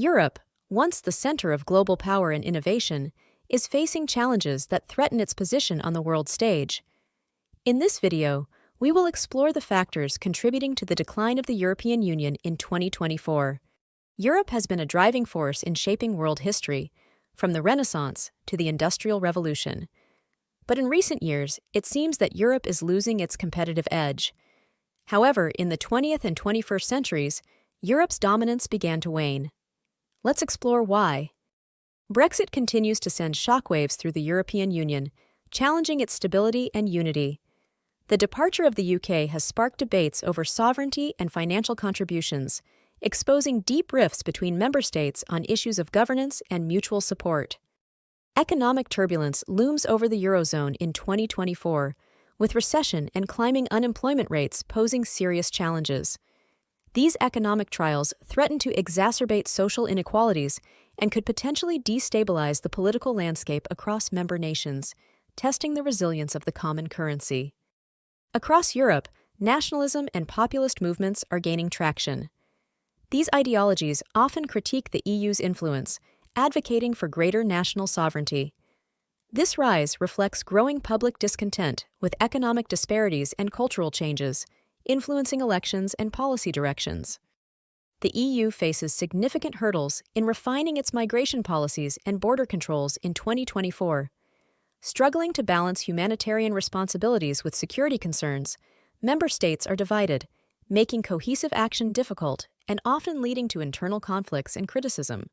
Europe, once the center of global power and innovation, is facing challenges that threaten its position on the world stage. In this video, we will explore the factors contributing to the decline of the European Union in 2024. Europe has been a driving force in shaping world history, from the Renaissance to the Industrial Revolution. But in recent years, it seems that Europe is losing its competitive edge. However, in the 20th and 21st centuries, Europe's dominance began to wane. Let's explore why. Brexit continues to send shockwaves through the European Union, challenging its stability and unity. The departure of the UK has sparked debates over sovereignty and financial contributions, exposing deep rifts between member states on issues of governance and mutual support. Economic turbulence looms over the Eurozone in 2024, with recession and climbing unemployment rates posing serious challenges. These economic trials threaten to exacerbate social inequalities and could potentially destabilize the political landscape across member nations, testing the resilience of the common currency. Across Europe, nationalism and populist movements are gaining traction. These ideologies often critique the EU's influence, advocating for greater national sovereignty. This rise reflects growing public discontent with economic disparities and cultural changes, influencing elections and policy directions. The EU faces significant hurdles in refining its migration policies and border controls in 2024. Struggling to balance humanitarian responsibilities with security concerns, member states are divided, making cohesive action difficult and often leading to internal conflicts and criticism.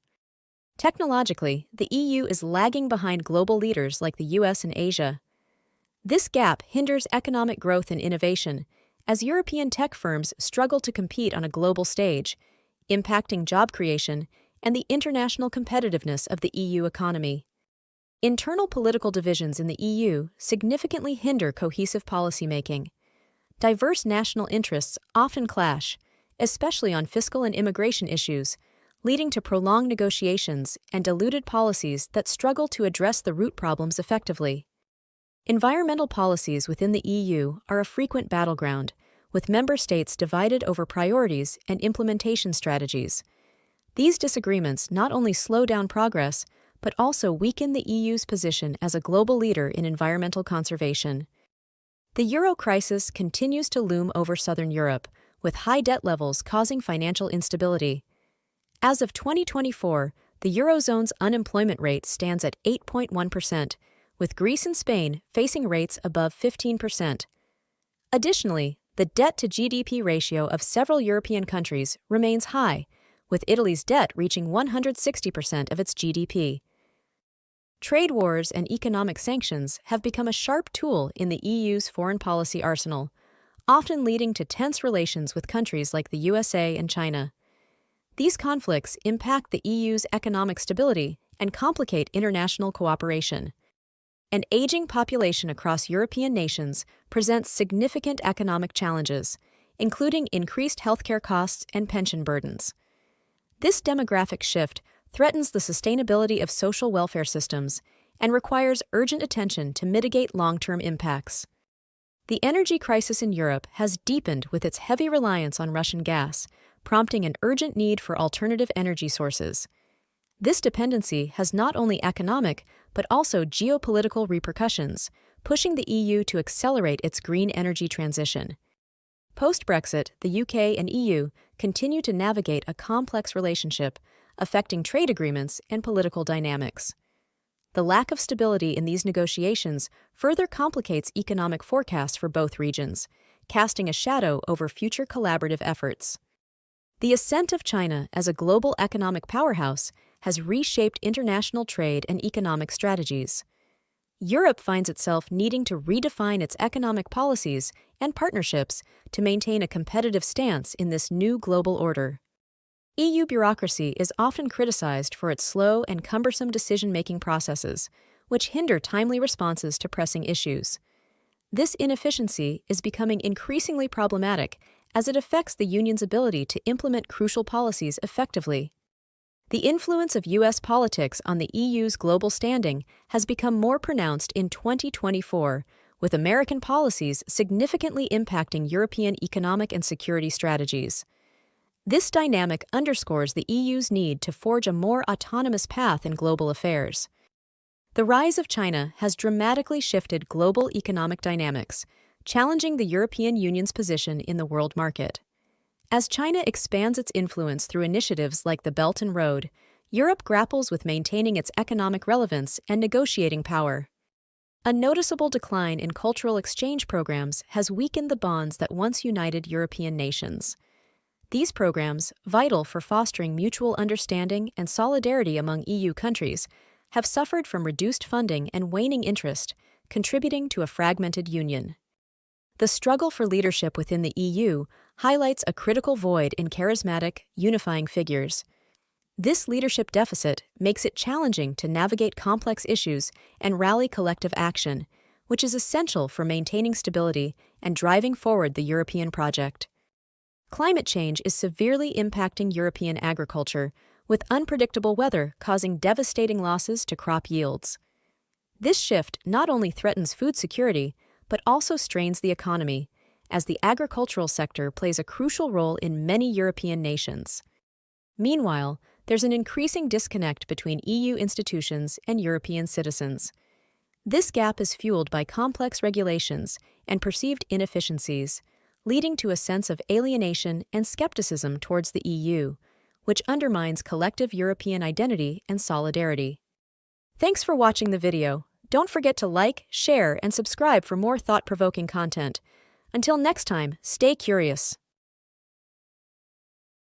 Technologically, the EU is lagging behind global leaders like the US and Asia. This gap hinders economic growth and innovation, as European tech firms struggle to compete on a global stage, impacting job creation and the international competitiveness of the EU economy. Internal political divisions in the EU significantly hinder cohesive policymaking. Diverse national interests often clash, especially on fiscal and immigration issues, leading to prolonged negotiations and diluted policies that struggle to address the root problems effectively. Environmental policies within the EU are a frequent battleground, with member states divided over priorities and implementation strategies. These disagreements not only slow down progress, but also weaken the EU's position as a global leader in environmental conservation. The euro crisis continues to loom over southern Europe, with high debt levels causing financial instability. As of 2024, the Eurozone's unemployment rate stands at 8.1%, with Greece and Spain facing rates above 15%. Additionally, the debt-to-GDP ratio of several European countries remains high, with Italy's debt reaching 160% of its GDP. Trade wars and economic sanctions have become a sharp tool in the EU's foreign policy arsenal, often leading to tense relations with countries like the USA and China. These conflicts impact the EU's economic stability and complicate international cooperation. An aging population across European nations presents significant economic challenges, including increased healthcare costs and pension burdens. This demographic shift threatens the sustainability of social welfare systems and requires urgent attention to mitigate long-term impacts. The energy crisis in Europe has deepened with its heavy reliance on Russian gas, prompting an urgent need for alternative energy sources. This dependency has not only economic, but also geopolitical repercussions, pushing the EU to accelerate its green energy transition. Post-Brexit, the UK and EU continue to navigate a complex relationship, affecting trade agreements and political dynamics. The lack of stability in these negotiations further complicates economic forecasts for both regions, casting a shadow over future collaborative efforts. The ascent of China as a global economic powerhouse has reshaped international trade and economic strategies. Europe finds itself needing to redefine its economic policies and partnerships to maintain a competitive stance in this new global order. EU bureaucracy is often criticized for its slow and cumbersome decision-making processes, which hinder timely responses to pressing issues. This inefficiency is becoming increasingly problematic as it affects the Union's ability to implement crucial policies effectively. The influence of U.S. politics on the EU's global standing has become more pronounced in 2024, with American policies significantly impacting European economic and security strategies. This dynamic underscores the EU's need to forge a more autonomous path in global affairs. The rise of China has dramatically shifted global economic dynamics, challenging the European Union's position in the world market. As China expands its influence through initiatives like the Belt and Road, Europe grapples with maintaining its economic relevance and negotiating power. A noticeable decline in cultural exchange programs has weakened the bonds that once united European nations. These programs, vital for fostering mutual understanding and solidarity among EU countries, have suffered from reduced funding and waning interest, contributing to a fragmented union. The struggle for leadership within the EU highlights a critical void in charismatic, unifying figures. This leadership deficit makes it challenging to navigate complex issues and rally collective action, which is essential for maintaining stability and driving forward the European project. Climate change is severely impacting European agriculture, with unpredictable weather causing devastating losses to crop yields. This shift not only threatens food security, but also strains the economy, as the agricultural sector plays a crucial role in many European nations. Meanwhile, there's an increasing disconnect between EU institutions and European citizens. This gap is fueled by complex regulations and perceived inefficiencies, leading to a sense of alienation and skepticism towards the EU, which undermines collective European identity and solidarity. Thanks for watching the video. Don't forget to like, share, and subscribe for more thought-provoking content. Until next time, stay curious.